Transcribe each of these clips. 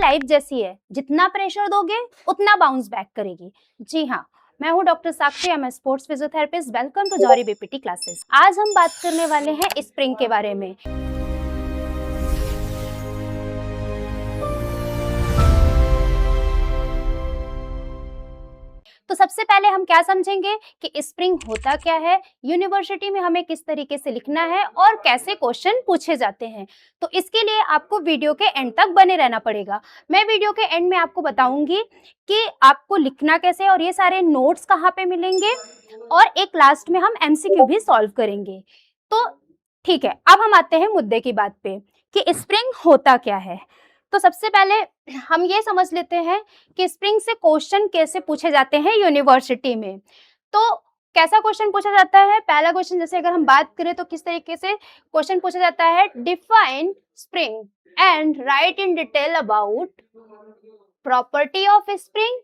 Life जैसी है, जितना प्रेशर दोगे उतना बाउंस बैक करेगी। जी हाँ, मैं हूँ doctor Sakshi, I am sports physiotherapist. Welcome to जॉरी बीपीटी क्लासेस। आज हम बात करने वाले हैं स्प्रिंग के बारे में। तो सबसे पहले हम क्या समझेंगे कि स्प्रिंग होता क्या है, यूनिवर्सिटी में हमें किस तरीके से लिखना है और कैसे क्वेश्चन पूछे जाते हैं। तो इसके लिए आपको वीडियो के एंड तक बने रहना पड़ेगा। मैं वीडियो के एंड में आपको बताऊंगी कि आपको लिखना कैसे और ये सारे नोट्स कहाँ पे मिलेंगे, और एक लास्ट में हम एमसीक्यू भी सॉल्व करेंगे। तो ठीक है, अब हम आते हैं मुद्दे की बात पे कि स्प्रिंग होता क्या है। तो सबसे पहले हम ये समझ लेते हैं कि स्प्रिंग से क्वेश्चन कैसे पूछे जाते हैं यूनिवर्सिटी में। तो कैसा क्वेश्चन पूछा जाता है? पहला क्वेश्चन, जैसे अगर हम बात करें तो किस तरीके से क्वेश्चन पूछा जाता है, define spring and right in detail about property of spring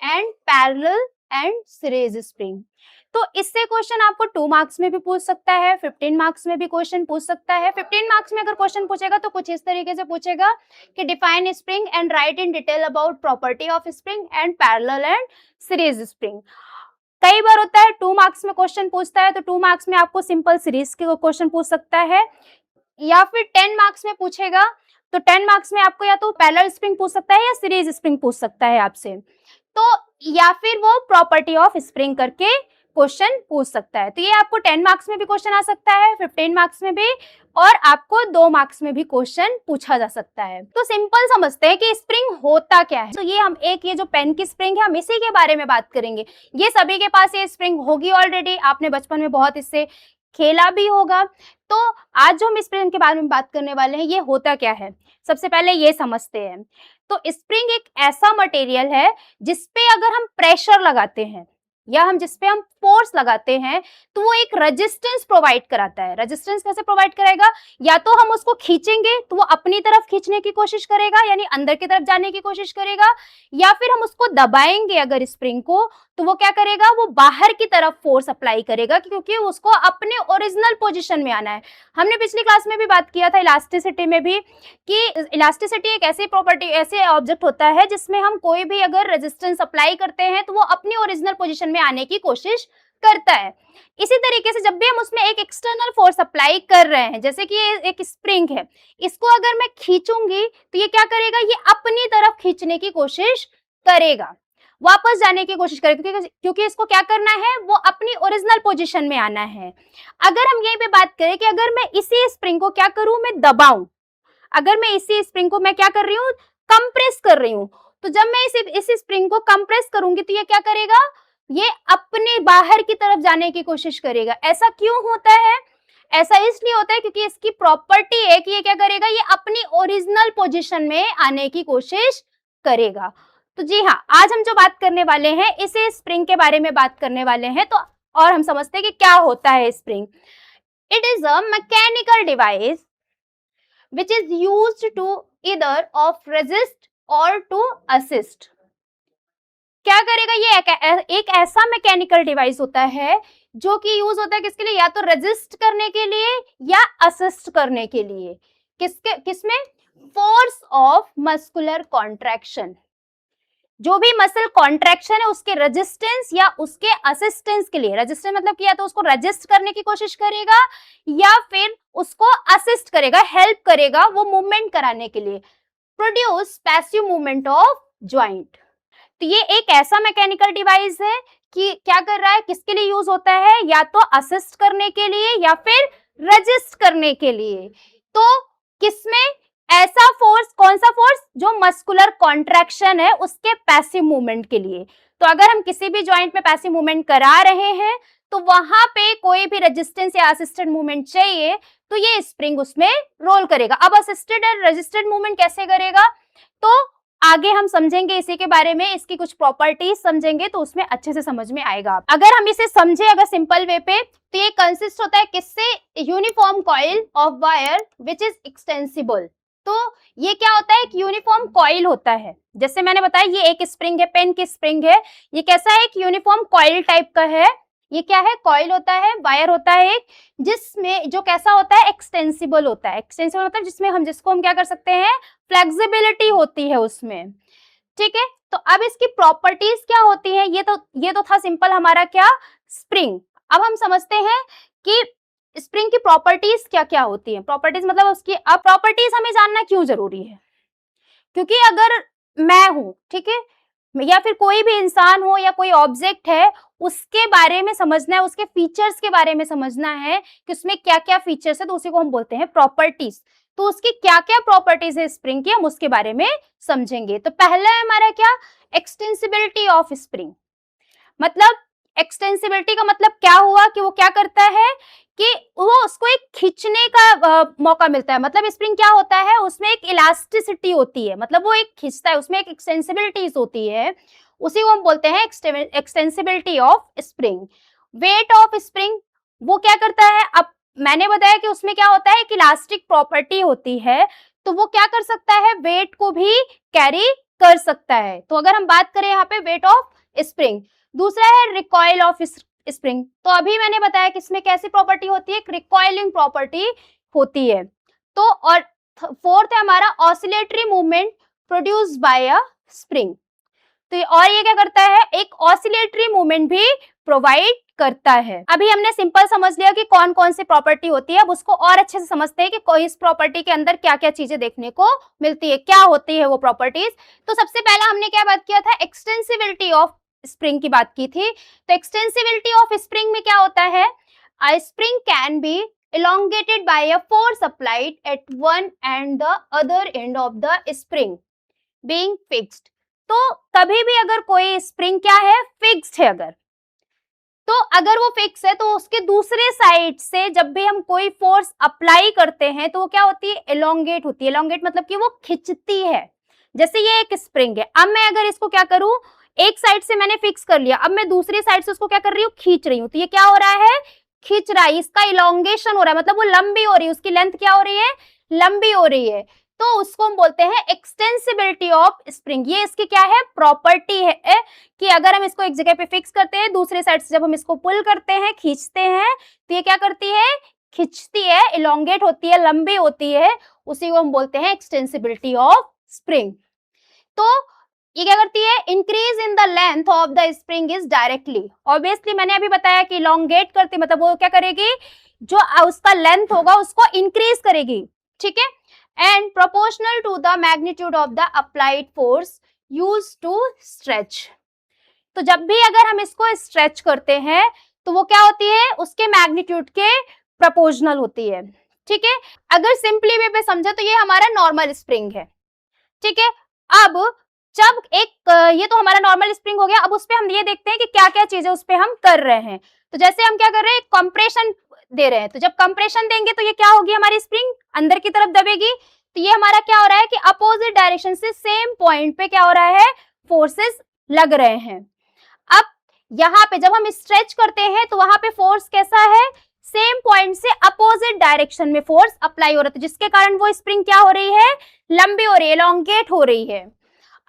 and parallel and series spring. तो इससे क्वेश्चन आपको 2 मार्क्स में भी पूछ सकता है, 15 मार्क्स में भी क्वेश्चन पूछ सकता है। 15 मार्क्स में अगर क्वेश्चन पूछेगा तो कुछ इस तरीके से पूछेगा कि define spring and right in detail about property of spring and parallel and series spring. कई बार होता है 2 मार्क्स में क्वेश्चन पूछता है तो 2 मार्क्स में आपको सिंपल सीरीज के क्वेश्चन पूछ सकता है, या फिर 10 मार्क्स में पूछेगा तो 10 मार्क्स में आपको या तो पैरेलल स्प्रिंग पूछ सकता है या सीरीज स्प्रिंग पूछ सकता है आपसे। तो या फिर वो प्रॉपर्टी ऑफ स्प्रिंग करके क्वेश्चन पूछ सकता है। तो ये आपको 10 मार्क्स में भी क्वेश्चन आ सकता है, 15 मार्क्स में भी, और आपको 2 मार्क्स में भी क्वेश्चन पूछा जा सकता है। तो सिंपल समझते हैं कि स्प्रिंग होता क्या है। तो ये जो पेन की स्प्रिंग है, हम इसी के बारे में बात करेंगे। ये सभी के पास ये स्प्रिंग होगी ऑलरेडी, आपने बचपन में बहुत इससे खेला भी होगा। तो आज जो हम स्प्रिंग के बारे में बात करने वाले हैं, ये होता क्या है, सबसे पहले ये समझते हैं। तो स्प्रिंग एक ऐसा मटेरियल है जिसपे अगर हम प्रेशर लगाते हैं या जिसपे हम फोर्स लगाते हैं तो वो एक रेजिस्टेंस प्रोवाइड कराता है। रेजिस्टेंस कैसे प्रोवाइड करेगा? या तो हम उसको खींचेंगे तो वो अपनी तरफ खींचने की कोशिश करेगा, यानी अंदर की तरफ जाने की कोशिश करेगा, या फिर हम उसको दबाएंगे अगर स्प्रिंग को तो वो क्या करेगा, वो बाहर की तरफ फोर्स अप्लाई करेगा, क्योंकि उसको अपने ओरिजिनल पोजीशन में आना है। हमने पिछली क्लास में भी बात किया था इलास्टिसिटी में भी कि इलास्टिसिटी एक ऐसी प्रॉपर्टी, ऐसे ऑब्जेक्ट होता है जिसमें हम कोई भी अगर रेजिस्टेंस अप्लाई करते हैं तो वो अपनी ओरिजिनल पोजीशन में आने की कोशिश करता है। इसी तरीके से जब भी हम उसमें एक एक्सटर्नल फोर्स अप्लाई कर रहे हैं, जैसे कि ये एक स्प्रिंग है, इसको अगर मैं खींचूंगी तो ये क्या करेगा, ये अपनी तरफ खींचने की कोशिश करेगा, वापस जाने की कोशिश करेगा, क्योंकि इसको क्या करना है, वो अपनी ओरिजिनल पोजीशन में आना है। अगर हम यहीं पे बात करें कि अगर मैं इसी स्प्रिंग को क्या करूं, मैं दबाऊं, अगर मैं इसी स्प्रिंग को मैं क्या कर रही हूँ, कंप्रेस कर रही हूँ, तो जब मैं इसी स्प्रिंग को कंप्रेस करूंगी तो ये क्या करेगा, ये अपने बाहर की तरफ जाने की कोशिश करेगा। ऐसा क्यों होता है? ऐसा इसलिए होता है क्योंकि इसकी प्रॉपर्टी है कि ये क्या करेगा, ये अपनी ओरिजिनल पोजीशन में आने की कोशिश करेगा। तो जी हाँ, आज हम जो बात करने वाले हैं इसे स्प्रिंग के बारे में बात करने वाले हैं। तो और हम समझते हैं कि क्या होता है spring. It is a mechanical device which is used to either of resist or to assist। क्या करेगा, ये एक ऐसा मैकेनिकल डिवाइस होता है जो कि यूज होता है किसके लिए, या तो रेजिस्ट करने के लिए या असिस्ट करने के लिए। किसमें? Force of muscular contraction. जो भी मसल कॉन्ट्रैक्शन है उसके रेजिस्टेंस या उसके असिस्टेंस के लिए, रेजिस्टेंस मतलब कि या तो उसको रेजिस्ट करने की कोशिश करेगा या फिर उसको असिस्ट करेगा, हेल्प करेगा वो मूवमेंट कराने के लिए। Produce passive movement of joint. तो ये एक ऐसा मैकेनिकल डिवाइस है कि क्या कर रहा है, किसके लिए यूज होता है, या तो असिस्ट करने के लिए या फिर रेजिस्ट करने के लिए। तो किसमें ऐसा फोर्स, कौन सा फोर्स, जो मस्कुलर कॉन्ट्रैक्शन है उसके पैसिव मूवमेंट के लिए। तो अगर हम किसी भी जॉइंट में पैसिव मूवमेंट करा रहे हैं तो वहां पे कोई भी रेजिस्टेंस या असिस्टेड मूवमेंट चाहिए तो ये स्प्रिंग उसमें रोल करेगा। अब असिस्टेड एंड रेजिस्टेड मूवमेंट कैसे करेगा तो आगे हम समझेंगे इसी के बारे में, इसकी कुछ प्रॉपर्टीज समझेंगे तो उसमें अच्छे से समझ में आएगा। अगर हम इसे समझे अगर सिंपल वे पे, तो ये कंसिस्ट होता है किससे, uniform coil of wire which is extensible. तो ये क्या होता है, एक यूनिफॉर्म कॉइल होता है। जैसे मैंने बताया ये एक स्प्रिंग है, पेन की स्प्रिंग है, ये कैसा है, एक यूनिफॉर्म कॉइल टाइप का है, ये क्या है, कॉइल होता है, वायर होता है एक, जिसमें जो कैसा होता है, एक्सटेंसिबल होता है। एक्सटेंसिबल मतलब जिसको हम क्या कर सकते हैं, फ्लेक्सिबिलिटी होती है उसमें, ठीक है। तो अब इसकी प्रॉपर्टीज क्या होती है, ये तो था सिंपल हमारा क्या, स्प्रिंग। अब हम समझते हैं कि स्प्रिंग की प्रॉपर्टीज क्या क्या होती है। प्रॉपर्टीज मतलब उसकी, अब प्रॉपर्टीज हमें जानना क्यों जरूरी है, क्योंकि अगर मैं हूं, ठीक है, या फिर कोई भी इंसान हो या कोई ऑब्जेक्ट है, उसके बारे में समझना है, उसके फीचर्स के बारे में समझना है कि उसमें क्या क्या फीचर्स है, तो उसी को हम बोलते हैं प्रॉपर्टीज। तो उसकी क्या क्या प्रॉपर्टीज है स्प्रिंग की, हम उसके बारे में समझेंगे। तो पहला है हमारा क्या, एक्सटेंसिबिलिटी ऑफ स्प्रिंग। मतलब एक्सटेंसिबिलिटी का मतलब क्या हुआ कि वो क्या करता है कि वो उसको एक खींचने का मौका मिलता है। मतलब स्प्रिंग क्या होता है, उसमें एक इलास्टिसिटी होती है, मतलब वो एक खींचता है, उसमें एक एक्सटेंसिबिलिटीज होती है, उसी को हम बोलते हैं extensibility of spring. Weight of spring, वो क्या करता है, अब मैंने बताया कि उसमें क्या होता है, एक इलास्टिक प्रॉपर्टी होती है, तो वो क्या कर सकता है, वेट को भी कैरी कर सकता है। तो अगर हम बात करें यहाँ पे वेट ऑफ स्प्रिंग। दूसरा है रिकॉइल ऑफ स्प्रिंग। तो अभी मैंने बताया कि इसमें कैसी प्रॉपर्टी होती है, एक रिकॉइलिंग प्रॉपर्टी होती है। तो और फोर्थ है हमारा oscillatory movement produced by a spring. तो और ये क्या करता है, एक ऑसिलेटरी मूवमेंट भी प्रोवाइड करता है। अभी हमने सिंपल समझ लिया कि कौन कौन सी प्रॉपर्टी होती है, अब उसको और अच्छे से समझते हैं कि कोई इस प्रॉपर्टी के अंदर क्या क्या चीजें देखने को मिलती है, क्या होती है वो प्रॉपर्टीज। तो सबसे पहला हमने क्या बात किया था, एक्सटेंसिबिलिटी ऑफ स्प्रिंग की बात की थी। तो एक्सटेंसिबिलिटी ऑफ स्प्रिंग में क्या होता है, a spring can be elongated by a force applied at one and the other end of the spring being fixed। तो कभी भी अगर कोई स्प्रिंग क्या है, फिक्स्ड है, अगर वो फिक्स है तो उसके दूसरे साइड से जब भी हम कोई फोर्स अप्लाई करते हैं तो वो क्या होती है, एलोंगेट होती है। एलोंगेट मतलब कि वो खिंचती है। जैसे ये एक स्प्रिंग है, अब मैं अगर इसको क्या करूं, एक साइड से मैंने फिक्स कर लिया, अब मैं दूसरी साइड से उसको क्या कर रही हूँ, खींच रही हूँ, तो ये क्या हो रहा है, खींच रहा है, इसका इलोंगेशन हो रहा है, मतलब वो लंबी हो रही है, उसकी लेंथ क्या हो रही है, लंबी हो रही है। तो उसको हम बोलते हैं एक्सटेंसिबिलिटी ऑफ स्प्रिंग। ये इसकी क्या है, प्रॉपर्टी है कि अगर हम इसको एक जगह पे फिक्स करते हैं, दूसरे साइड से जब हम इसको पुल करते हैं, खींचते हैं, तो ये क्या करती है, खिंचती है, इलोंगेट होती है, लंबी होती है, उसी को हम बोलते हैं एक्सटेंसिबिलिटी ऑफ स्प्रिंग। तो ये क्या करती है, increase in the length of the spring is directly. Obviously मैंने अभी बताया कि इलोंगेट करती, मतलब वो क्या करेगी, जो उसका लेंथ होगा उसको इंक्रीज करेगी, ठीक है, and proportional to the magnitude of the applied force used to stretch. तो जब भी अगर हम इसको स्ट्रेच करते हैं तो वो क्या होती है, उसके मैग्नीट्यूड के प्रोपोर्शनल होती है, ठीक है। अगर सिंपली वे पे समझे तो ये हमारा नॉर्मल स्प्रिंग है, ठीक है। अब जब ये तो हमारा नॉर्मल स्प्रिंग हो गया, अब उस पे हम ये देखते हैं कि क्या क्या चीजें उस पे हम कर रहे हैं। तो जैसे हम क्या कर रहे हैं, कंप्रेशन दे रहे हैं, तो जब कंप्रेशन देंगे तो ये क्या होगी, हमारी स्प्रिंग अंदर की तरफ दबेगी। तो ये हमारा क्या हो रहा है कि अपोजिट डायरेक्शन से सेम पॉइंट पे क्या हो रहा है, फोर्सेस लग रहे हैं। अब यहाँ पे जब हम स्ट्रेच करते हैं तो वहां पे फोर्स कैसा है, सेम पॉइंट से अपोजिट डायरेक्शन में फोर्स अप्लाई हो रहा है, जिसके कारण वो स्प्रिंग क्या हो रही है, लंबी हो रही है, एलोंगेट हो रही है।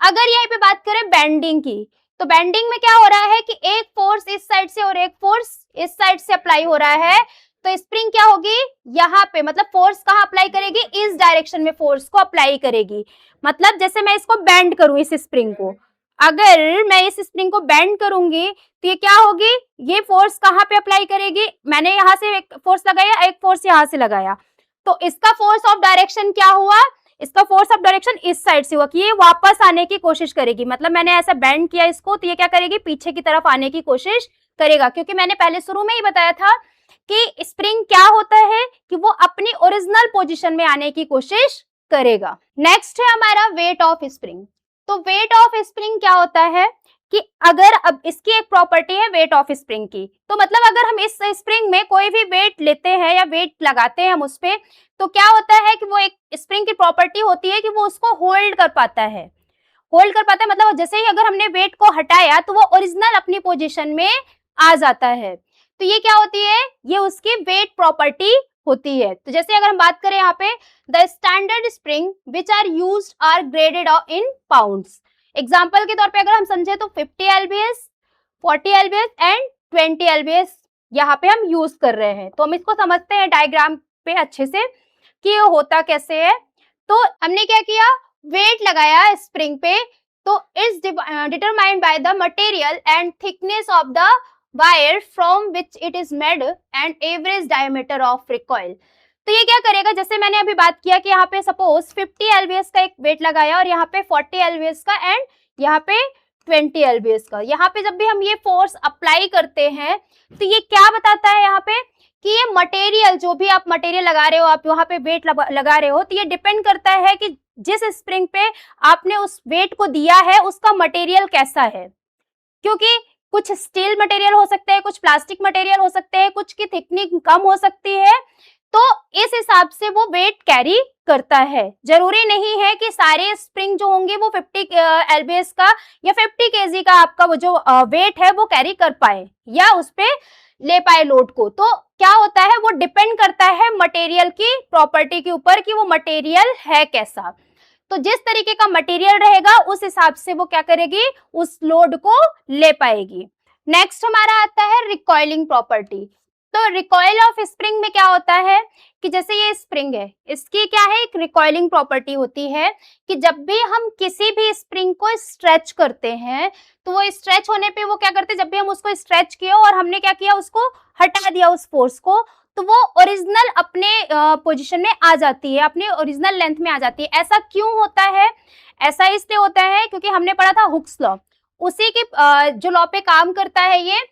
अगर यहाँ पे बात करें बेंडिंग की, तो बेंडिंग में क्या हो रहा है कि एक फोर्स इस साइड से और एक फोर्स इस साइड से अप्लाई हो रहा है, तो स्प्रिंग क्या होगी, यहाँ पे मतलब फोर्स कहाँ अप्लाई करेगी, इस डायरेक्शन में फोर्स को अप्लाई करेगी। मतलब जैसे मैं इसको बेंड करूं, इस स्प्रिंग को, अगर मैं इस स्प्रिंग को बेंड करूंगी तो ये क्या होगी, ये फोर्स कहाँ पे अप्लाई करेगी, मैंने यहाँ से एक फोर्स लगाया, एक फोर्स यहाँ से लगाया, तो इसका फोर्स ऑफ डायरेक्शन क्या हुआ, इसका फोर्स ऑफ डायरेक्शन इस साइड से हुआ कि ये वापस आने की कोशिश करेगी। मतलब मैंने ऐसा बेंड किया इसको, तो ये क्या करेगी, पीछे की तरफ आने की कोशिश करेगा, क्योंकि मैंने पहले शुरू में ही बताया था कि स्प्रिंग क्या होता है कि वो अपनी ओरिजिनल पोजीशन में आने की कोशिश करेगा। नेक्स्ट है हमारा वेट ऑफ स्प्रिंग। तो वेट ऑफ स्प्रिंग क्या होता है कि अगर अब इसकी एक प्रॉपर्टी है वेट ऑफ स्प्रिंग की, तो मतलब अगर हम इस स्प्रिंग में कोई भी वेट लेते हैं या वेट लगाते हैं हम उस पे, तो क्या होता है कि वो एक स्प्रिंग की प्रॉपर्टी होती है कि वो उसको होल्ड कर पाता है। होल्ड कर पाता है मतलब जैसे ही अगर हमने वेट को हटाया तो वो ओरिजिनल अपनी पोजीशन में आ जाता है। तो ये क्या होती है, ये उसकी वेट प्रॉपर्टी होती है। तो जैसे अगर हम बात करें यहाँ पे, the standard spring which are used are graded in pounds. Example के तौर पे अगर हम समझे तो 50 lbs, 40 lbs एंड 20 lbs यहाँ पे हम यूज कर रहे हैं। तो हम इसको समझते हैं डायग्राम पे अच्छे से कि ये होता कैसे है। तो हमने क्या किया, वेट लगाया स्प्रिंग पे, तो it's determined by the material and thickness of the wire from which it is made and average diameter of recoil. तो ये क्या करेगा, जैसे मैंने अभी बात किया कि यहाँ पे सपोज 50 एलबीएस का एक वेट लगाया और यहाँ पे 40 एलबीएस का एंड यहाँ पे 20 एलबीएस का। यहाँ पे जब भी हम ये फोर्स अप्लाई करते हैं तो ये क्या बताता है यहाँ पे कि ये मटेरियल, जो भी आप मटेरियल लगा रहे हो, आप वहां पे वेट लगा रहे हो, तो ये डिपेंड करता है कि जिस स्प्रिंग पे आपने उस वेट को दिया है उसका मटेरियल कैसा है। क्योंकि कुछ स्टील मटेरियल हो सकते हैं, कुछ प्लास्टिक मटेरियल हो सकते हैं, कुछ की थिकनिंग कम हो सकती है, तो इस हिसाब से वो वेट कैरी करता है। जरूरी नहीं है कि सारे स्प्रिंग जो होंगे वो 50 एलबीएस का या 50 केजी का आपका वो जो वेट है वो कैरी कर पाए या उस पे ले पाए लोड को। तो क्या होता है, वो डिपेंड करता है मटेरियल की प्रॉपर्टी के ऊपर कि वो मटेरियल है कैसा। तो जिस तरीके का मटेरियल रहेगा उस हिसाब से वो क्या करेगी, उस लोड को ले पाएगी। नेक्स्ट हमारा आता है रिकॉइलिंग प्रॉपर्टी। तो रिकॉइल ऑफ स्प्रिंग में क्या होता है कि जैसे ये स्प्रिंग है, इसकी क्या है, एक रिकॉइलिंग प्रॉपर्टी होती है कि जब भी हम किसी भी स्प्रिंग को स्ट्रेच करते हैं तो वो स्ट्रेच होने पे वो क्या करते हैं, जब भी हम उसको स्ट्रेच किया और हमने क्या किया, उसको हटा दिया उस फोर्स को, तो वो ओरिजिनल अपने पोजीशन में आ जाती है, अपने ओरिजिनल लेंथ में आ जाती है। ऐसा क्यों होता है, ऐसा इसलिए होता है क्योंकि हमने पढ़ा था हुक्स लॉ, उसी के जो लॉ पे काम करता है ये,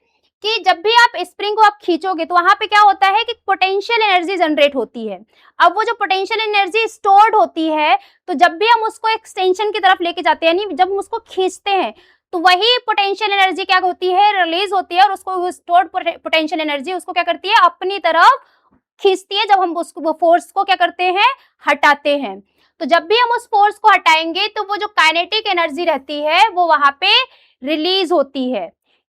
कि जब भी आप स्प्रिंग को आप खींचोगे तो वहां पे क्या होता है कि पोटेंशियल एनर्जी जनरेट होती है। अब वो जो पोटेंशियल एनर्जी स्टोर्ड होती है, तो जब भी हम उसको एक्सटेंशन की तरफ लेके जाते हैं, यानी जब हम उसको खींचते हैं, तो वही पोटेंशियल एनर्जी क्या होती है, रिलीज होती है, और उसको स्टोर्ड पोटेंशियल एनर्जी उसको क्या करती है, अपनी तरफ खींचती है, जब हम उसको वो फोर्स को क्या करते हैं, हटाते हैं। तो जब भी हम उस फोर्स को हटाएंगे तो वो जो काइनेटिक एनर्जी रहती है वो वहां पे रिलीज होती है,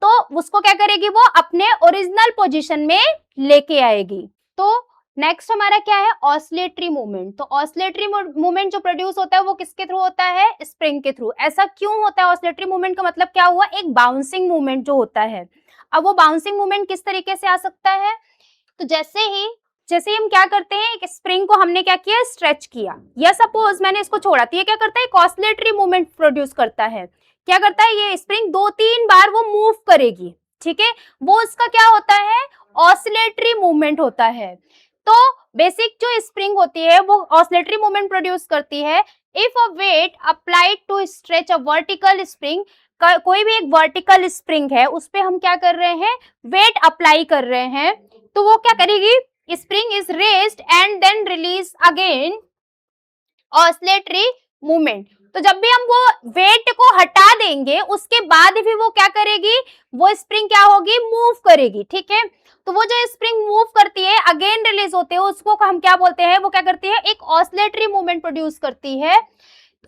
तो उसको क्या करेगी, वो अपने ओरिजिनल पोजीशन में लेके आएगी। तो नेक्स्ट हमारा क्या है, ऑसिलेटरी मूवमेंट। तो ऑसिलेटरी मूवमेंट जो प्रोड्यूस होता है वो किसके थ्रू होता है, स्प्रिंग के थ्रू। ऐसा क्यों होता है, ऑसिलेटरी मूवमेंट का मतलब क्या हुआ, एक बाउंसिंग मूवमेंट जो होता है। अब वो बाउंसिंग मूवमेंट किस तरीके से आ सकता है, तो जैसे ही हम क्या करते हैं, एक स्प्रिंग को हमने क्या किया, स्ट्रेच किया, या सपोज मैंने इसको छोड़ा, तो ये क्या करता है, एक ऑसिलेटरी मूवमेंट प्रोड्यूस करता है। क्या करता है, ये स्प्रिंग 2-3 बार वो मूव करेगी, ठीक है, वो उसका क्या होता है, ऑसिलेटरी मूवमेंट होता है। तो बेसिक जो स्प्रिंग होती है वो ऑसिलेटरी मूवमेंट प्रोड्यूस करती है। If a weight applied to stretch a vertical spring, कोई भी एक वर्टिकल स्प्रिंग है उस पे हम क्या कर रहे हैं, वेट अप्लाई कर रहे हैं, तो वो क्या करेगी, spring is raised and then release again oscillatory movement. तो जब भी हम वो वेट को हटा देंगे उसके बाद भी वो क्या करेगी, वो स्प्रिंग क्या होगी, मूव करेगी, ठीक है। तो वो जो स्प्रिंग मूव करती है, अगेन रिलीज होते हैं, उसको हम क्या बोलते हैं, वो क्या करती है, एक ऑसिलेटरी मूवमेंट प्रोड्यूस करती है,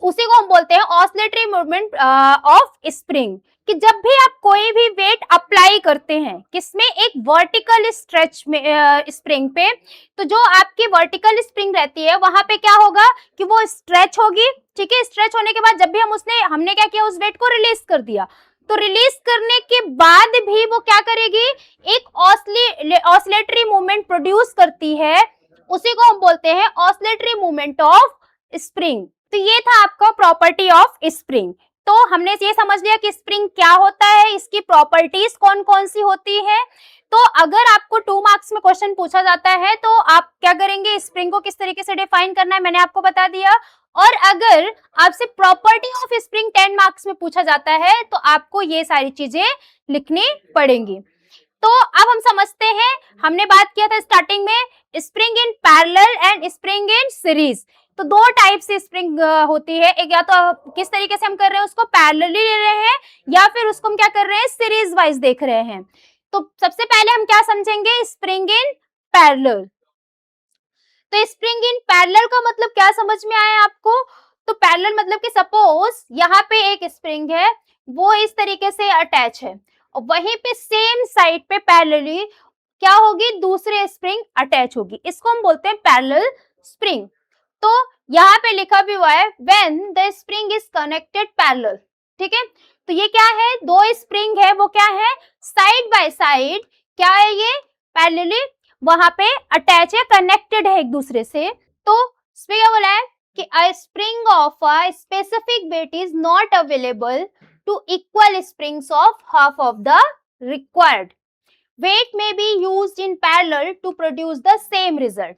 उसी को हम बोलते हैं ऑसिलेटरी मूवमेंट ऑफ स्प्रिंग। कि जब भी आप कोई भी वेट अप्लाई करते हैं किसमें, एक वर्टिकल स्ट्रेच में स्प्रिंग पे, तो जो आपकी वर्टिकल स्प्रिंग रहती है वहां पे क्या होगा कि वो स्ट्रेच होगी, ठीक है। स्ट्रेच होने के बाद जब भी हमने क्या किया, उस वेट को रिलीज कर दिया, तो रिलीज करने के बाद भी वो क्या करेगी, एक ऑसिलेटरी मूवमेंट प्रोड्यूस करती है, उसी को हम बोलते हैं ऑसिलेटरी मूवमेंट ऑफ स्प्रिंग। तो ये था आपका प्रॉपर्टी ऑफ स्प्रिंग। तो हमने ये समझ लिया कि स्प्रिंग क्या होता है, इसकी प्रॉपर्टीज कौन कौन सी होती है। तो अगर आपको 2 मार्क्स में क्वेश्चन पूछा जाता है तो आप क्या करेंगे, स्प्रिंग को किस तरीके से डिफाइन करना है मैंने आपको बता दिया। और अगर आपसे प्रॉपर्टी ऑफ स्प्रिंग 10 मार्क्स में पूछा जाता है तो आपको ये सारी चीजें लिखनी पड़ेंगी। तो अब हम समझते हैं, हमने बात किया था स्टार्टिंग में spring in parallel and spring in series. तो 2 टाइप से स्प्रिंग होती है, एक या तो किस तरीके से हम कर रहे हैं, उसको पैरेलली ले रहे हैं, या फिर उसको हम क्या कर रहे हैं, सीरीज वाइज देख रहे हैं। तो सबसे पहले हम क्या समझेंगे, स्प्रिंग इन पैरेलल। तो स्प्रिंग इन पैरेलल का मतलब क्या समझ में आया आपको, तो पैरेलल मतलब कि सपोज यहाँ पे एक स्प्रिंग है, वो इस तरीके से अटैच है, और वहीं पे सेम साइड पे पैरेलली क्या होगी, दूसरी स्प्रिंग अटैच होगी, इसको हम बोलते हैं पैरेलल स्प्रिंग। तो यहाँ पे लिखा भी हुआ है when the spring is connected parallel, ठीक है। तो ये क्या है, 2 स्प्रिंग है, वो क्या है, साइड बाय साइड क्या है ये, पैरेलली वहां पे अटैच है, कनेक्टेड है एक दूसरे से। तो इसमें क्या बोला है कि a spring of a specific weight is not available to equal springs of half of the required weight may be used in parallel to produce the same result.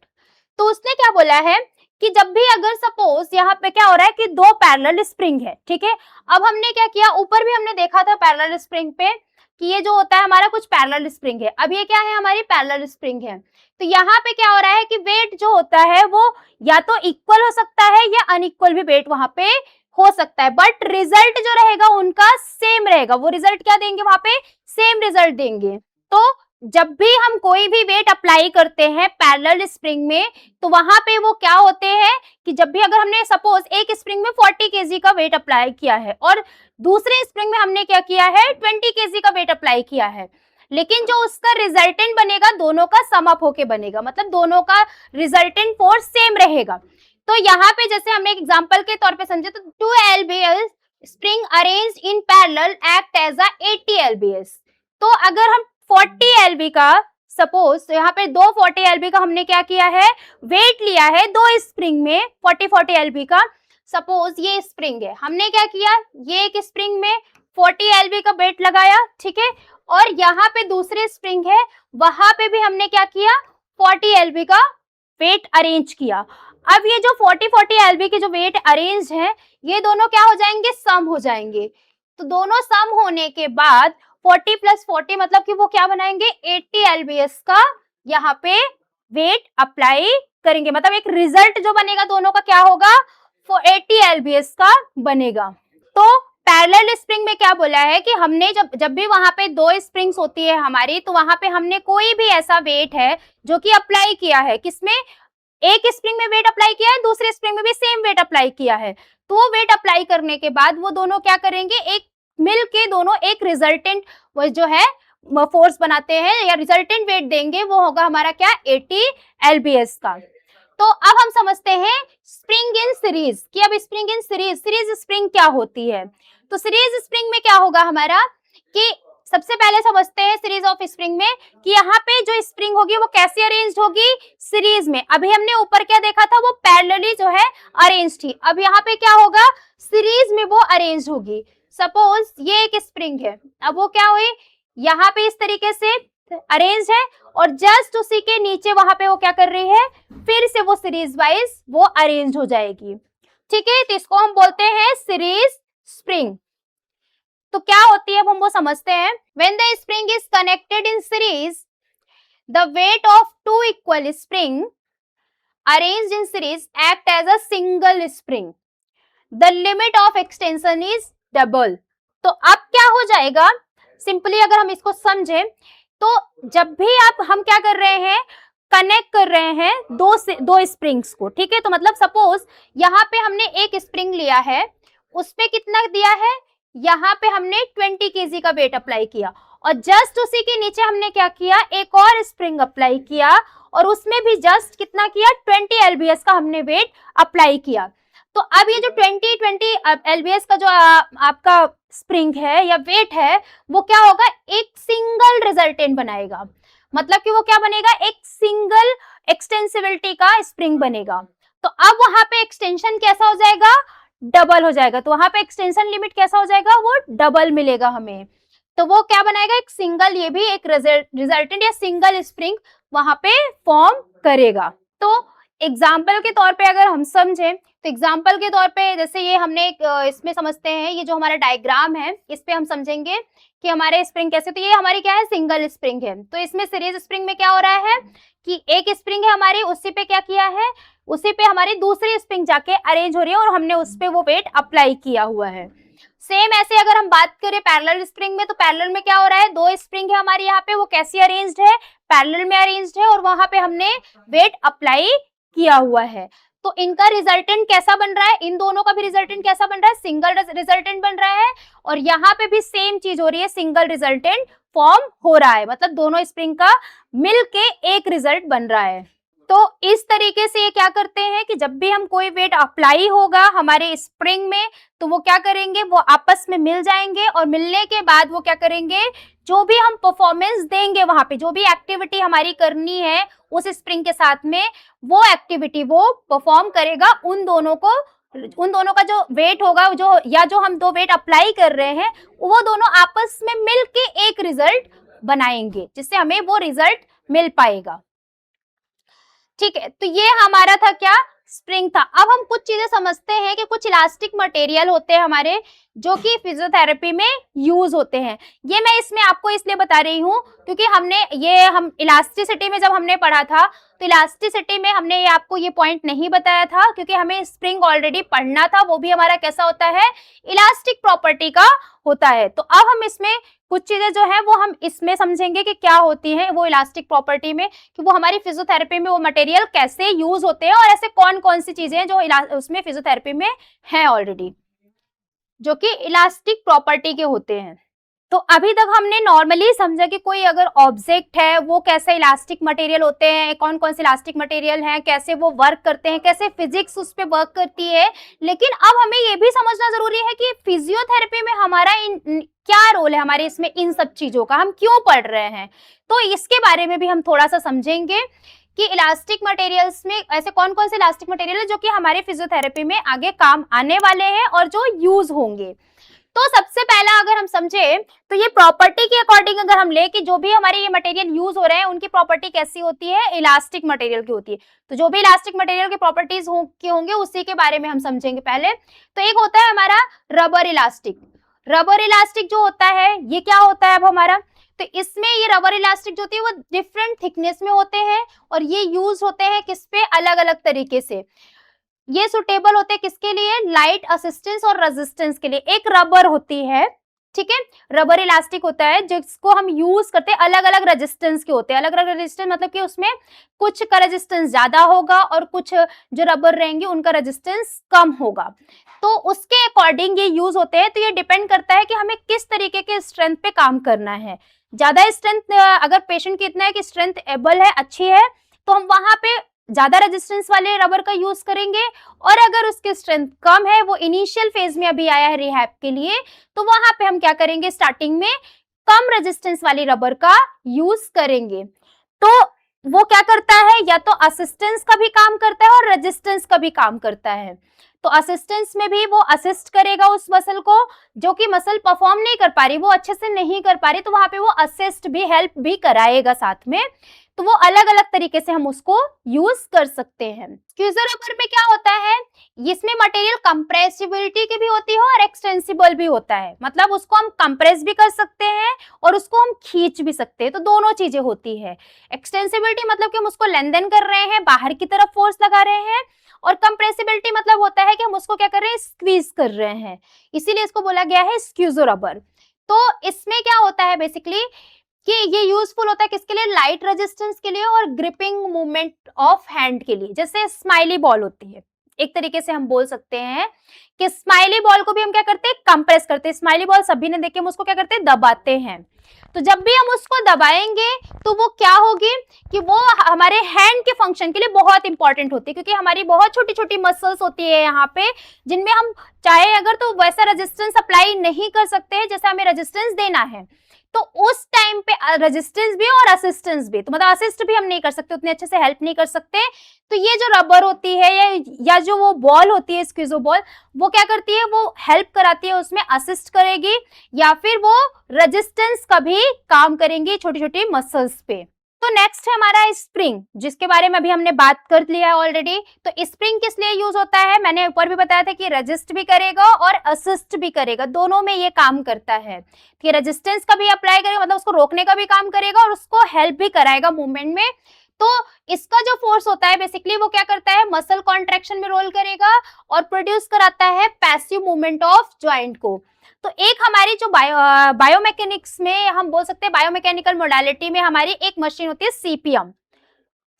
तो उसने क्या बोला है कि जब भी अगर सपोज यहाँ पे क्या हो रहा है कि दो पैरेलल स्प्रिंग है, ठीक है। अब हमने क्या किया, ऊपर भी हमने देखा था पैरेलल स्प्रिंग पे कि ये जो होता है हमारा कुछ पैरेलल स्प्रिंग है। अब ये क्या है, हमारी पैरेलल स्प्रिंग है। तो यहाँ पे क्या हो रहा है कि वेट जो होता है वो या तो इक्वल हो सकता है या अनइक्वल भी वेट वहां पे हो सकता है, बट रिजल्ट जो रहेगा उनका सेम रहेगा। वो रिजल्ट क्या देंगे, वहां पे सेम रिजल्ट देंगे। तो जब भी हम कोई भी वेट अप्लाई करते हैं पैरेलल स्प्रिंग में, तो वहां पे वो क्या होते हैं कि जब भी अगर हमने सपोज एक स्प्रिंग में 40 केजी का वेट अप्लाई किया है और दूसरे स्प्रिंग में हमने क्या किया है 20 केजी का वेट अप्लाई किया है, लेकिन जो उसका रिजल्टेंट बनेगा दोनों का सम अप होके बनेगा, मतलब दोनों का रिजल्टेंट फोर्स सेम रहेगा। तो यहाँ पे जैसे हमने एक एग्जांपल के तौर पे समझे तो 2 lbs spring arranged in parallel act as a 80 lbs। तो अगर हम 40 lb का सपोज, तो यहाँ पे दो 40 lb का हमने क्या किया है, वेट लिया है दो स्प्रिंग में 40 lb का। सपोज ये स्प्रिंग है, हमने क्या किया, ये एक स्प्रिंग में 40 lb का वेट लगाया, ठीक है। और यहाँ पे दूसरे स्प्रिंग है, वहां पे भी हमने क्या किया 40 lb का वेट अरेंज किया। अब ये जो 40 lb के जो वेट अरेंज है, ये दोनों क्या हो जाएंगे, सम हो जाएंगे। तो दोनों सम होने के बाद 40 + 40 मतलब कि वो क्या बनाएंगे 80 lbs का यहाँ पे वेट अप्लाई करेंगे, मतलब एक रिजल्ट जो बनेगा दोनों का क्या होगा 80 lbs का बनेगा। तो पैरेलल स्प्रिंग में क्या बोला है कि हमने जब भी वहां पे दो स्प्रिंग्स होती है हमारी, तो वहां पे हमने कोई भी ऐसा वेट है जो कि अप्लाई किया है, किसमें, एक स्प्रिंग में वेट अप्लाई किया है, दूसरे स्प्रिंग में भी सेम वेट अप्लाई किया है। तो वो वेट अप्लाई करने के बाद वो दोनों क्या करेंगे, एक मिल के दोनों एक रिजल्टेंट वो जो है फोर्स बनाते हैं या रिजल्टेंट वेट देंगे, वो होगा हमारा क्या 80 lbs का। तो अब हम समझते हैं स्प्रिंग इन सीरीज कि अब स्प्रिंग इन सीरीज स्प्रिंग क्या होती है। तो सीरीज स्प्रिंग में क्या होगा हमारा कि सबसे पहले समझते हैं सीरीज ऑफ स्प्रिंग में कि यहाँ पे जो स्प्रिंग होगी वो कैसे अरेंज्ड होगी सीरीज में। अभी हमने ऊपर क्या देखा था, वो पैरेलली जो है अरेंज थी, अब यहाँ पे क्या होगा सीरीज में वो अरेंज होगी। सपोज ये एक स्प्रिंग है, अब वो क्या हुई यहाँ पे इस तरीके से अरेंज है और जस्ट उसी के नीचे वहां पे वो क्या कर रही है, फिर से वो सीरीज वाइज वो अरेंज हो जाएगी, ठीक है। तो इसको हम बोलते हैं सीरीज स्प्रिंग। तो क्या होती है अब हम वो समझते हैं। When the spring is connected in series, the weight of two equal spring arranged in series act as a single spring, the limit of extension is double. तो अब क्या हो जाएगा, सिंपली अगर हम इसको समझें तो जब भी आप हम क्या कर रहे हैं कनेक्ट कर रहे हैं दो स्प्रिंग्स को, ठीक है। तो मतलब सपोज यहाँ पे हमने एक स्प्रिंग लिया है, उस पे कितना दिया है, यहाँ पे हमने 20 केजी का वेट अप्लाई किया और जस्ट उसी के नीचे हमने क्या किया एक और स्प्रिंग अप्लाई किया और उसमें भी जस्ट कितना किया 20 lbs का हमने वेट अप्लाई किया। तो अब ये जो 20 lbs का जो आपका स्प्रिंग है या वेट है, वो क्या होगा एक सिंगल रिजल्टेंट बनाएगा, मतलब कि वो क्या बनेगा एक सिंगल एक्सटेंसिबिलिटी का स्प्रिंग बनेगा। तो अब वहां पे एक्सटेंशन कैसा हो जाएगा, डबल हो जाएगा। तो वहां पे एक्सटेंशन लिमिट कैसा हो जाएगा, वो डबल मिलेगा हमें। तो वो क्या बनाएगा एक सिंगल, ये भी एक रिजल्टेंट या सिंगल स्प्रिंग वहां पे फॉर्म करेगा। तो एग्जाम्पल के तौर पे अगर हम समझें तो एग्जाम्पल के तौर पे जैसे ये हमने इसमें समझते हैं, ये जो हमारा डायग्राम है इस पे हम समझेंगे कि हमारे स्प्रिंग कैसे, तो ये हमारी क्या है सिंगल स्प्रिंग है। तो इसमें सीरीज स्प्रिंग में क्या हो रहा है कि एक स्प्रिंग है हमारी, उसी पे क्या किया है, उसी पे हमारी दूसरी स्प्रिंग जाके अरेंज हो रही है और हमने उस पे वो वेट अप्लाई किया हुआ है। सेम ऐसे अगर हम बात करें पैरेलल स्प्रिंग में, तो पैरेलल में क्या हो रहा है दो स्प्रिंग है हमारी, यहाँ पे वो कैसी अरेंज्ड है पैरेलल में अरेंज्ड है और वहां पे हमने वेट अप्लाई किया हुआ है। तो इनका रिजल्टेंट कैसा बन रहा है, इन दोनों का भी रिजल्टेंट कैसा बन रहा है सिंगल रिजल्टेंट बन रहा है और यहाँ पे भी सेम चीज हो रही है सिंगल रिजल्टेंट फॉर्म हो रहा है, मतलब दोनों स्प्रिंग का मिलके एक रिजल्ट बन रहा है। तो इस तरीके से ये क्या करते हैं कि जब भी हम कोई वेट अप्लाई होगा हमारे स्प्रिंग में, तो वो क्या करेंगे, वो आपस में मिल जाएंगे और मिलने के बाद वो क्या करेंगे, जो भी हम परफॉर्मेंस देंगे वहां पे, जो भी एक्टिविटी हमारी करनी है उस स्प्रिंग के साथ में, वो एक्टिविटी वो परफॉर्म करेगा। उन दोनों का जो वेट होगा, जो या जो हम दो वेट अप्लाई कर रहे हैं, वो दोनों आपस में मिलके एक रिजल्ट बनाएंगे, जिससे हमें वो रिजल्ट मिल पाएगा। ठीक है, तो ये हमारा था क्या, स्प्रिंग था। अब हम कुछ चीजें समझते हैं कि कुछ इलास्टिक मटेरियल होते हैं हमारे, जो कि फिजियोथेरेपी में यूज होते हैं। ये मैं इसमें आपको इसलिए बता रही हूँ क्योंकि हम इलास्टिसिटी में जब हमने पढ़ा था, तो इलास्टिसिटी में हमने ये आपको ये पॉइंट नहीं बताया था, क्योंकि हमें स्प्रिंग ऑलरेडी पढ़ना था, वो भी हमारा कैसा होता है, इलास्टिक प्रॉपर्टी का होता है। तो अब हम इसमें कुछ चीजें जो है वो हम इसमें समझेंगे कि क्या होती है वो इलास्टिक प्रॉपर्टी में, कि वो हमारी फिजियोथेरेपी में वो मटेरियल कैसे यूज होते हैं, और ऐसे कौन कौन सी चीजें हैं जो उसमें फिजियोथेरेपी में है ऑलरेडी, जो कि इलास्टिक प्रॉपर्टी के होते हैं। तो अभी तक हमने नॉर्मली समझा कि कोई अगर ऑब्जेक्ट है वो कैसे इलास्टिक मटेरियल होते हैं, कौन कौन से इलास्टिक मटेरियल हैं, कैसे वो वर्क करते हैं, कैसे फिजिक्स उस पर वर्क करती है। लेकिन अब हमें ये भी समझना जरूरी है कि फिजियोथेरेपी में हमारा क्या रोल है, हमारे इसमें इन सब चीजों का हम क्यों पढ़ रहे हैं। तो इसके बारे में भी हम थोड़ा सा समझेंगे कि इलास्टिक मटेरियल्स में ऐसे कौन कौन से इलास्टिक मटेरियल है जो कि हमारे फिजियोथेरेपी में आगे काम आने वाले हैं और जो यूज होंगे। तो सबसे पहला अगर हम समझे तो ये प्रॉपर्टी के अकॉर्डिंग अगर हम ले कि जो भी हमारे ये मटेरियल यूज हो रहे हैं उनकी प्रॉपर्टी कैसी होती है, इलास्टिक मटेरियल की होती है। तो जो भी इलास्टिक मटेरियल की प्रॉपर्टीज होंगे उसी के बारे में हम समझेंगे पहले। तो एक होता है हमारा रबर इलास्टिक। रबर इलास्टिक जो होता है ये क्या होता है अब हमारा, तो इसमें ये रबर इलास्टिक जो होती है वो डिफरेंट थिकनेस में होते हैं और ये यूज होते हैं किस पे, अलग अलग तरीके से। ये सुटेबल होते हैं किसके लिए, लाइट असिस्टेंस और रेजिस्टेंस के लिए। एक रबर होती है, ठीक है, रबर इलास्टिक होता है जिसको हम यूज करते हैं, अलग अलग रेजिस्टेंस के होते हैं। अलग अलग रेजिस्टेंस मतलब कि उसमें कुछ का रेजिस्टेंस ज्यादा होगा और कुछ जो रबर रहेंगे उनका रेजिस्टेंस कम होगा। तो उसके अकॉर्डिंग ये यूज होते हैं। तो ये डिपेंड करता है कि हमें किस तरीके के स्ट्रेंथ पे काम करना है। ज्यादा स्ट्रेंथ अगर पेशेंट की इतना है कि स्ट्रेंथ एबल है, अच्छी है, तो हम वहां पे ज्यादा रेजिस्टेंस वाले रबर का यूज करेंगे। और अगर उसकी स्ट्रेंथ कम है, वो इनिशियल फेज में अभी आया है रिहैब के लिए, तो वहां पे हम क्या करेंगे, स्टार्टिंग में कम रेजिस्टेंस वाली रबर का यूज करेंगे। तो वो क्या करता है, या तो असिस्टेंस का भी काम करता है और रेजिस्टेंस का भी काम करता है। तो असिस्टेंस में भी वो असिस्ट करेगा उस मसल को, जो कि मसल परफॉर्म नहीं कर पा रही, वो अच्छे से नहीं कर पा रही, तो वहां पे वो असिस्ट भी, हेल्प भी कराएगा साथ में। तो वो अलग अलग तरीके से हम उसको यूज कर सकते हैं। स्क्यूजर रबर में क्या होता है, इसमें मटेरियल कंप्रेसिबिलिटी की भी होती है और एक्सटेंसिबल भी होता है। मतलब उसको हम कंप्रेस भी कर सकते हैं और उसको हम खींच भी सकते हैं, तो दोनों चीजें होती है। एक्सटेंसिबिलिटी मतलब कि हम उसको लेंथन कर रहे हैं, बाहर की तरफ फोर्स लगा रहे हैं, और कंप्रेसिबिलिटी मतलब होता है कि हम उसको क्या कर रहे हैं, स्क्वीज कर रहे हैं, इसीलिए इसको बोला गया है स्क्यूजर रबर। तो इसमें क्या होता है बेसिकली कि ये यूजफुल होता है किसके लिए, लाइट रेजिस्टेंस के लिए और ग्रिपिंग मूवमेंट ऑफ हैंड के लिए। जैसे स्माइली बॉल होती है, एक तरीके से हम बोल सकते हैं कि स्माइली बॉल को भी हम क्या करते हैं, कंप्रेस करते हैं। स्माइली बॉल सभी ने देखे, हम उसको क्या करते हैं, दबाते हैं। तो जब भी हम उसको दबाएंगे तो वो क्या होगी कि वो हमारे हैंड के फंक्शन के लिए बहुत इंपॉर्टेंट होती है, क्योंकि हमारी बहुत छोटी छोटी मसल्स होती है यहाँ पे, जिनमें हम चाहे अगर तो वैसा रेजिस्टेंस अप्लाई नहीं कर सकते हैं जैसा हमें रेजिस्टेंस देना है। तो उस टाइम पे रेजिस्टेंस भी और असिस्टेंस भी, तो मतलब असिस्ट भी हम नहीं कर सकते, उतने अच्छे से हेल्प नहीं कर सकते। तो ये जो रबर होती है या जो वो बॉल होती है स्क्वीजो बॉल, वो क्या करती है, वो हेल्प कराती है, उसमें असिस्ट करेगी या फिर वो रेजिस्टेंस का भी काम करेंगी छोटी छोटी मसल्स पे। तो नेक्स्ट है हमारा स्प्रिंग, जिसके बारे में अभी हमने बात कर लिया है ऑलरेडी। तो स्प्रिंग किस लिए यूज होता है, मैंने ऊपर भी बताया था कि रेजिस्ट भी करेगा और असिस्ट भी करेगा, दोनों में ये काम करता है कि रेजिस्टेंस का भी अप्लाई करेगा, मतलब उसको रोकने का भी काम करेगा और उसको हेल्प भी कराएगा मूवमेंट में। तो इसका जो फोर्स होता है बेसिकली वो क्या करता है, मसल कॉन्ट्रैक्शन में रोल करेगा और प्रोड्यूस कराता है पैसिव मूवमेंट ऑफ जॉइंट को। तो एक हमारी जो बायोमैकेनिक्स में हम बोल सकते हैं, बायोमैकेनिकल मोडालिटी में हमारी एक मशीन होती है सीपीएम।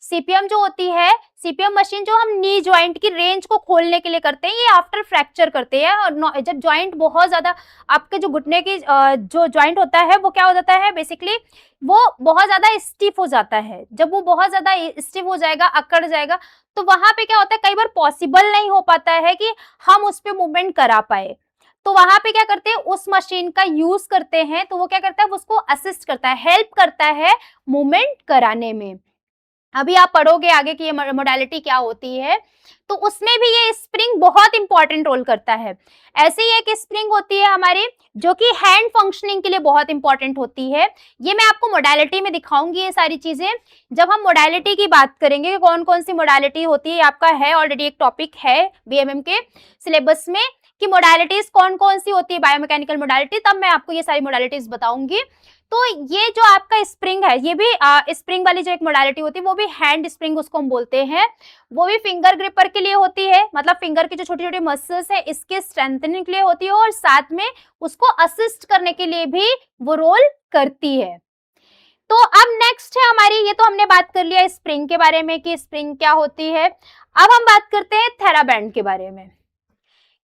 सीपीएम जो होती है, सीपीएम मशीन जो हम नी जॉइंट की रेंज को खोलने के लिए करते हैं, ये आफ्टर फ्रैक्चर करते हैं। और जब जॉइंट बहुत ज्यादा, आपके जो घुटने की जो जॉइंट होता है वो क्या हो जाता है, बेसिकली वो बहुत ज्यादा स्टिफ हो जाता है। जब वो बहुत ज्यादा स्टिफ हो जाएगा, अकड़ जाएगा, तो वहां पे क्या होता है, कई बार पॉसिबल नहीं हो पाता है कि हम उस पर मूवमेंट करा पाए। तो वहां पे क्या करते हैं, उस मशीन का यूज करते हैं। तो वो क्या करता है, उसको असिस्ट करता है, हेल्प करता है मूवमेंट कराने में। अभी आप पढ़ोगे आगे कि ये मोडालिटी क्या होती है, तो उसमें भी ये स्प्रिंग बहुत इंपॉर्टेंट रोल करता है। ऐसे ही एक स्प्रिंग होती है हमारी, जो कि हैंड फंक्शनिंग के लिए बहुत इंपॉर्टेंट होती है। ये मैं आपको मोडालिटी में दिखाऊंगी ये सारी चीजें। जब हम मोडालिटी की बात करेंगे, कौन कौन सी मोडालिटी होती है, आपका है ऑलरेडी एक टॉपिक है बीएमएम के सिलेबस में कि मोडालिटीज कौन कौन सी होती है, बायोमैकेनिकल मोडालिटी, तब मैं आपको ये सारी मोडालिटीज बताऊंगी। तो ये जो आपका स्प्रिंग है, ये भी स्प्रिंग वाली जो एक मोडालिटी होती है, वो भी हैंड स्प्रिंग उसको हम बोलते हैं। वो भी फिंगर ग्रिपर के लिए होती है, मतलब फिंगर की जो छोटी छोटी मसल्स है इसके स्ट्रेंथनिंग के लिए होती है, और साथ में उसको असिस्ट करने के लिए भी वो रोल करती है। तो अब नेक्स्ट है हमारी, ये तो हमने बात कर लिया स्प्रिंग के बारे में कि स्प्रिंग क्या होती है। अब हम बात करते हैं थेराबैंड के बारे में,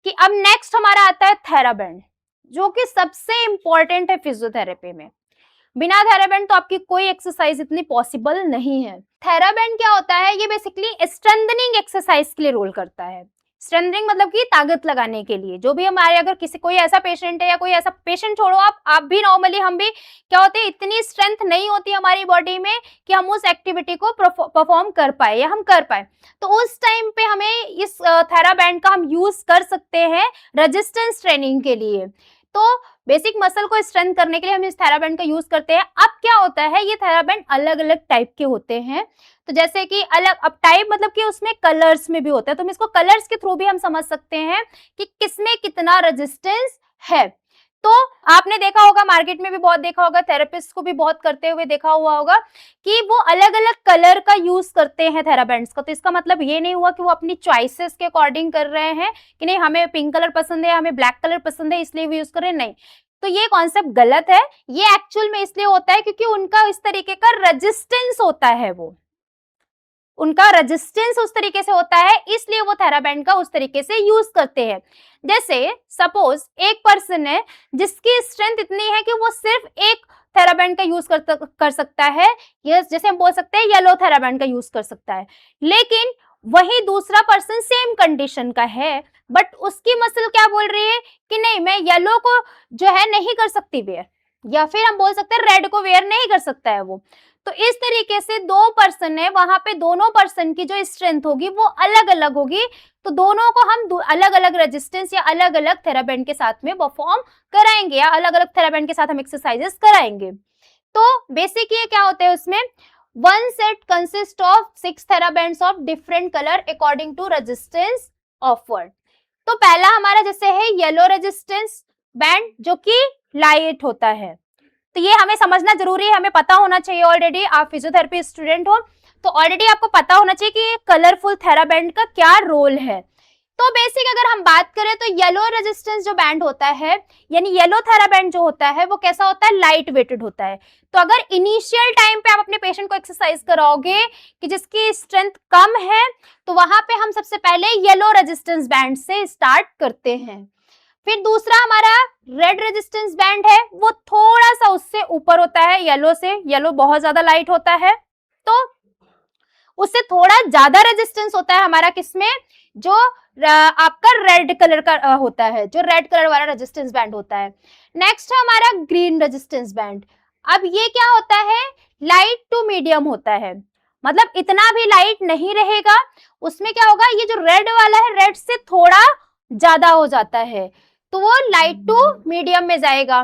कि अब नेक्स्ट हमारा आता है थेराबैंड, जो कि सबसे इंपॉर्टेंट है फिजियोथेरेपी में। बिना थेराबैंड तो आपकी कोई एक्सरसाइज इतनी पॉसिबल नहीं है। थेराबैंड क्या होता है, ये बेसिकली स्ट्रेंथनिंग एक्सरसाइज के लिए रोल करता है। स्ट्रेंथनिंग मतलब कि ताकत लगाने के लिए। जो भी हमारे, अगर किसी कोई ऐसा पेशेंट है, या कोई ऐसा पेशेंट छोड़ो, आप भी नॉर्मली, हम भी क्या होते हैं, इतनी स्ट्रेंथ नहीं होती हमारी बॉडी में कि हम उस एक्टिविटी को परफॉर्म कर पाए या हम कर पाए। तो उस टाइम पे हमें इस थेराबैंड का हम यूज कर सकते हैं रेजिस्टेंस ट्रेनिंग के लिए। तो बेसिक मसल को स्ट्रेंथ करने के लिए हम इस थेराबैंड का यूज करते हैं। अब क्या होता है, ये थेराबैंड अलग अलग टाइप के होते हैं। तो जैसे कि अलग, अब टाइप मतलब कि उसमें कलर्स में भी होता है, तो हम इसको कलर्स के थ्रू भी हम समझ सकते हैं कि किसमें कितना रेजिस्टेंस है। तो आपने देखा होगा, मार्केट में भी बहुत देखा होगा, थेरेपिस्ट को भी बहुत करते हुए देखा हुआ होगा कि वो अलग अलग कलर का यूज करते हैं थेराबैंड्स का। तो इसका मतलब ये नहीं हुआ कि वो अपनी चॉइसेस के अकॉर्डिंग कर रहे हैं कि नहीं हमें पिंक कलर पसंद है, हमें ब्लैक कलर पसंद है, इसलिए वो यूज कर रहे हैं, नहीं। तो ये कॉन्सेप्ट गलत है। ये एक्चुअल में इसलिए होता है क्योंकि उनका इस तरीके का रेजिस्टेंस होता है, वो उनका रेजिस्टेंस उस तरीके से होता है, इसलिए वो थेराबैंड का उस तरीके से यूज करते हैं। जैसे सपोज एक पर्सन है जिसकी स्ट्रेंथ इतनी है कि वो सिर्फ एक थेराबैंड का यूज कर सकता है, ये जैसे हम बोल सकते हैं येलो थेराबैंड का यूज कर सकता है। लेकिन वही दूसरा पर्सन सेम कंडीशन का है, बट उसकी मसल क्या बोल रही है कि नहीं, मैं येलो को जो है नहीं कर सकती वेयर, या फिर हम बोल सकते हैं रेड को वेयर नहीं कर सकता है वो। तो इस तरीके से दो पर्सन है, वहां पे दोनों पर्सन की जो स्ट्रेंथ होगी वो अलग अलग होगी। तो दोनों को हम अलग अलग रेजिस्टेंस या अलग अलग थेराबैंड के साथ में परफॉर्म कराएंगे, या अलग अलग थेराबैंड के साथ हम एक्सरसाइजेस कराएंगे। तो बेसिक ये क्या होते हैं उसमें, one set consist of 6 therabands of different colour according to resistance offered. तो पहला हमारा जैसे है येलो रेजिस्टेंस बैंड, जो कि लाइट होता है। तो ये हमें समझना जरूरी है, हमें पता होना चाहिए। ऑलरेडी आप फिजियोथेरेपी स्टूडेंट हो तो ऑलरेडी आपको पता होना चाहिए कि कलरफुल थेराबैंड का क्या रोल है। तो बेसिक अगर हम बात करें तो येलो रेजिस्टेंस जो बैंड होता है, यानी येलो थेराबैंड जो होता है, वो कैसा होता है, लाइट वेटेड होता है। तो अगर इनिशियल टाइम पे आप अपने पेशेंट को एक्सरसाइज कराओगे कि जिसकी स्ट्रेंथ कम है, तो वहां पे हम सबसे पहले येलो रेजिस्टेंस बैंड से स्टार्ट करते हैं। फिर दूसरा हमारा रेड रेजिस्टेंस बैंड है, वो थोड़ा सा उससे ऊपर होता है येलो से, येलो बहुत ज्यादा लाइट होता है, तो उससे थोड़ा ज्यादा रेजिस्टेंस होता है हमारा किसमें, जो आपका रेड कलर का होता है, जो रेड कलर वाला रेजिस्टेंस बैंड होता है। नेक्स्ट है हमारा ग्रीन रेजिस्टेंस बैंड। अब ये क्या होता है, लाइट टू मीडियम होता है, मतलब इतना भी लाइट नहीं रहेगा। उसमें क्या होगा, ये जो रेड वाला है, रेड से थोड़ा ज्यादा हो जाता है, तो वो लाइट टू मीडियम में जाएगा।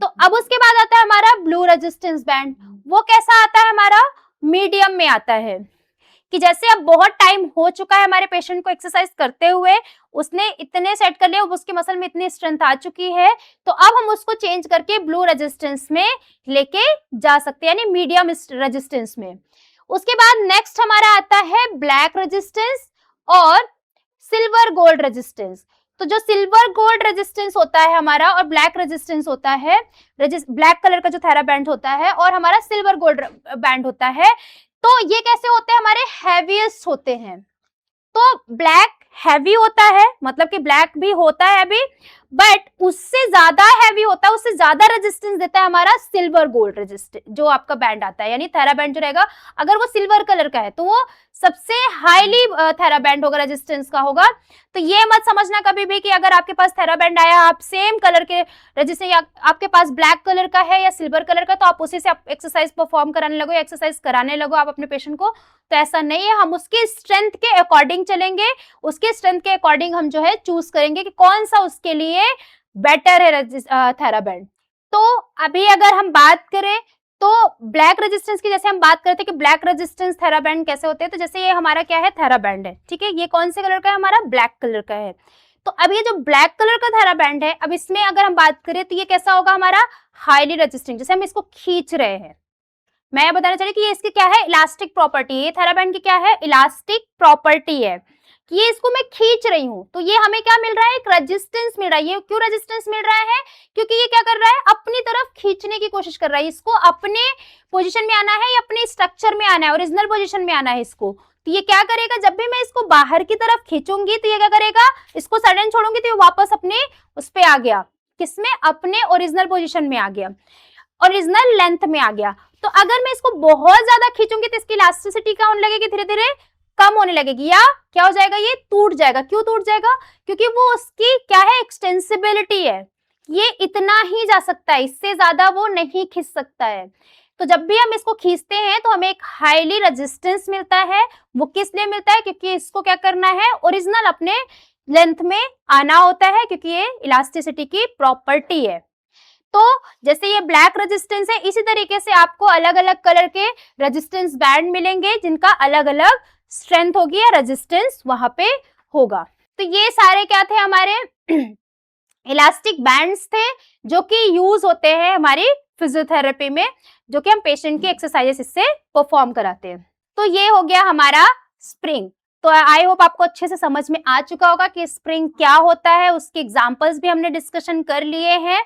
तो अब उसके बाद आता है हमारा ब्लू रेजिस्टेंस बैंड। वो कैसा आता है, हमारा मीडियम में आता है, कि जैसे अब बहुत टाइम हो चुका है हमारे पेशेंट को एक्सरसाइज करते हुए, उसने इतने सेट कर लिया, उसके मसल में इतनी स्ट्रेंथ आ चुकी है, तो अब हम उसको चेंज करके ब्लू रेजिस्टेंस में लेके जा सकते हैं, यानी मीडियम रेजिस्टेंस में। उसके बाद नेक्स्ट हमारा आता है ब्लैक रेजिस्टेंस और सिल्वर गोल्ड रेजिस्टेंस। तो जो सिल्वर गोल्ड रेजिस्टेंस होता है हमारा और ब्लैक रेजिस्टेंस होता है, ब्लैक कलर का जो थेराबैंड होता है और हमारा सिल्वर गोल्ड बैंड होता है, तो ये कैसे होते हैं, हमारे हैवीएस्ट होते हैं। तो ब्लैक हैवी होता है, मतलब कि ब्लैक भी होता है हैवी, बट उससे ज्यादा हैवी होता है, उससे ज्यादा रेजिस्टेंस देता है हमारा सिल्वर गोल्ड रेजिस्टेंस जो आपका बैंड आता है, यानी थेरा बैंड जो रहेगा अगर वो सिल्वर कलर का है तो वो सबसे हाईली थेरा बैंड होगा, रेजिस्टेंस का होगा। तो ये मत समझना कभी भी कि अगर आपके पास थेरा बैंड आया, आप सेम कलर के रेजिस्टेंस, या आपके पास ब्लैक कलर का है या सिल्वर कलर का, तो आप उसी से आप एक्सरसाइज परफॉर्म कराने लगो, एक्सरसाइज कराने लगो आप अपने पेशेंट को। तो ऐसा नहीं है, हम उसकी स्ट्रेंथ के अकॉर्डिंग चलेंगे, उसके स्ट्रेंथ के अकॉर्डिंग हम जो है चूज करेंगे कि कौन सा उसके लिए बेटर है थेरा बैंड। तो अभी अगर हम बात करें तो ब्लैक रेजिस्टेंस की, जैसे हम बात करते हैं कि ब्लैक रेजिस्टेंस थेरा बैंड कैसे होते हैं, तो जैसे ये हमारा क्या है, थेरा बैंड है, ठीक है, ये कौन से कलर का है, हमारा ब्लैक कलर का है। तो अब ये जो ब्लैक कलर का थेरा बैंड है, अब इसमें अगर हम बात करें तो ये कैसा होगा, हमारा हाईली रेजिस्टेंट, जैसे हम इसको खींच रहे हैं। मैं बताना चाह रही हूँ कि ये इसकी क्या है, इलास्टिक प्रॉपर्टी है, ये थेरा बैंड की क्या है, इलास्टिक प्रॉपर्टी है, कि ये इसको मैं खींच रही हूँ, तो ये हमें क्या मिल रहा है, एक रेजिस्टेंस मिल रहा है। ये क्यों रेजिस्टेंस मिल रहा है, क्योंकि ये क्या कर रहा है, अपनी तरफ खींचने की कोशिश कर रहा है, इसको अपने पोजीशन में आना है या अपने स्ट्रक्चर में आना है, ओरिजिनल पोजीशन में आना है इसको। तो ये क्या करेगा, जब भी मैं इसको बाहर की तरफ खींचूंगी तो ये क्या करेगा, इसको सडन छोड़ूंगी तो ये वापस अपने उस पे आ गया, किसमें, अपने ओरिजिनल पोजीशन में आ गया, ओरिजिनल लेंथ में आ गया। तो अगर मैं इसको बहुत ज्यादा खींचूंगी तो इसकी इलास्टिसिटी क्या होने लगेगी, धीरे धीरे कम होने लगेगी, या क्या हो जाएगा, ये टूट जाएगा। क्यों टूट जाएगा, क्योंकि वो उसकी क्या है, एक्सटेंसिबिलिटी है, ये इतना ही जा सकता है, इससे ज्यादा वो नहीं खींच सकता है। तो जब भी हम इसको खींचते हैं तो हमें एक हाईली रेजिस्टेंस मिलता है। वो किस लिए मिलता है, क्योंकि इसको क्या करना है, ओरिजिनल अपने लेंथ में आना होता है, क्योंकि ये इलास्टिसिटी की प्रॉपर्टी है। तो जैसे ये ब्लैक रेजिस्टेंस है, इसी तरीके से आपको अलग अलग कलर के रेजिस्टेंस बैंड मिलेंगे जिनका अलग अलग स्ट्रेंथ होगी या रेजिस्टेंस वहां पे होगा। तो ये सारे क्या थे, हमारे इलास्टिक बैंड्स थे जो कि यूज होते हैं हमारी फिजियोथेरेपी में, जो कि हम पेशेंट की एक्सरसाइजेस इससे परफॉर्म कराते हैं। तो ये हो गया हमारा स्प्रिंग। तो आई होप आपको अच्छे से समझ में आ चुका होगा कि स्प्रिंग क्या होता है, उसके एग्जांपल्स भी हमने डिस्कशन कर लिए हैं,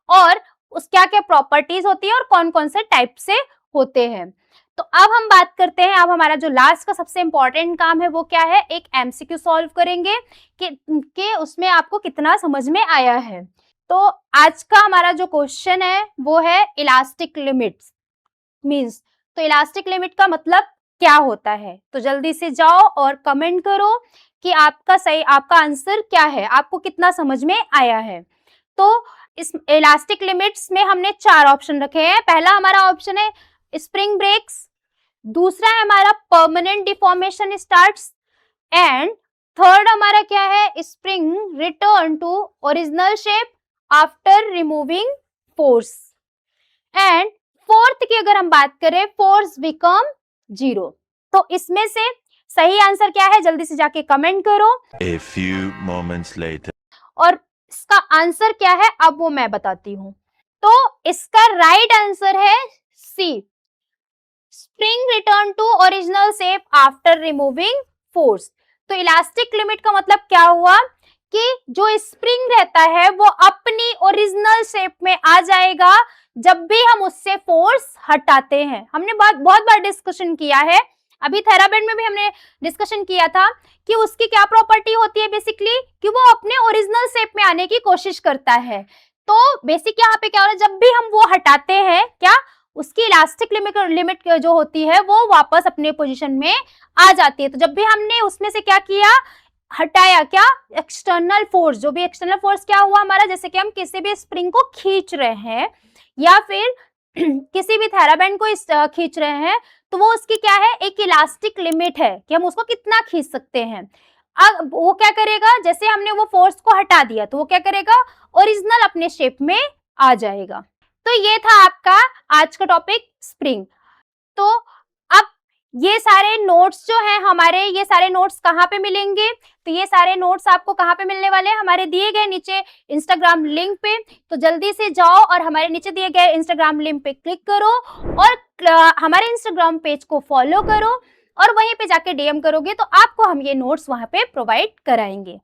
और उस क्या क्या प्रॉपर्टीज होती है और कौन कौन से टाइप से होते हैं। तो अब हम बात करते हैं, अब हमारा जो लास्ट का सबसे इंपॉर्टेंट काम है वो क्या है, एक एमसीक्यू सॉल्व करेंगे कि उसमें आपको कितना समझ में आया है। तो आज का हमारा जो क्वेश्चन है वो है इलास्टिक लिमिट्स मींस। तो इलास्टिक लिमिट का मतलब क्या होता है, तो जल्दी से जाओ और कमेंट करो कि आपका आंसर क्या है, आपको कितना समझ में आया है। तो इस इलास्टिक लिमिट्स में हमने 4 ऑप्शन रखे हैं। पहला हमारा ऑप्शन है स्प्रिंग ब्रेक्स, दूसरा है हमारा permanent deformation starts, and third हमारा क्या है, spring return to original shape after removing force, and fourth की अगर हम बात करें, फोर्स बिकम 0। तो इसमें से सही आंसर क्या है, जल्दी से जाके कमेंट करो। A few moments later. और इसका आंसर क्या है अब वो मैं बताती हूं। तो इसका राइट आंसर है C, spring return to original shape after removing force. तो इलास्टिक लिमिट का मतलब क्या हुआ कि जो स्प्रिंग रहता है वो अपनी ओरिजिनल शेप में आ जाएगा जब भी हम उससे फोर्स हटाते हैं। हमने बहुत बार डिस्कशन किया है, अभी थेराबैंड में भी हमने डिस्कशन किया था कि उसकी क्या प्रॉपर्टी होती है बेसिकली, कि वो अपने ओरिजिनल शेप में आने की कोशिश करता है। तो बेसिक यहाँ पे क्या हो रहा है, जब भी हम वो हटाते हैं, क्या उसकी इलास्टिक लिमिट जो होती है वो वापस अपने पोजीशन में आ जाती है। तो जब भी हमने उसमें से क्या किया, हटाया, क्या, एक्सटर्नल फोर्स, जो भी एक्सटर्नल फोर्स क्या हुआ हमारा, जैसे कि हम किसी भी स्प्रिंग को खींच रहे हैं या फिर किसी भी थेराबैंड को खींच रहे हैं, तो वो उसकी क्या है, एक इलास्टिक लिमिट है कि हम उसको कितना खींच सकते हैं। अब वो क्या करेगा, जैसे हमने वो फोर्स को हटा दिया तो वो क्या करेगा, ओरिजिनल अपने शेप में आ जाएगा। तो ये था आपका आज का टॉपिक स्प्रिंग। तो अब ये सारे नोट्स जो हैं हमारे, ये सारे नोट्स कहाँ पे मिलेंगे, तो ये सारे नोट्स आपको कहाँ पे मिलने वाले हैं, हमारे दिए गए नीचे इंस्टाग्राम लिंक पे। तो जल्दी से जाओ और हमारे नीचे दिए गए इंस्टाग्राम लिंक पे क्लिक करो और हमारे इंस्टाग्राम पेज को फॉलो करो, और वहीं पे जाके डीएम करोगे तो आपको हम ये नोट्स वहां पे प्रोवाइड कराएंगे।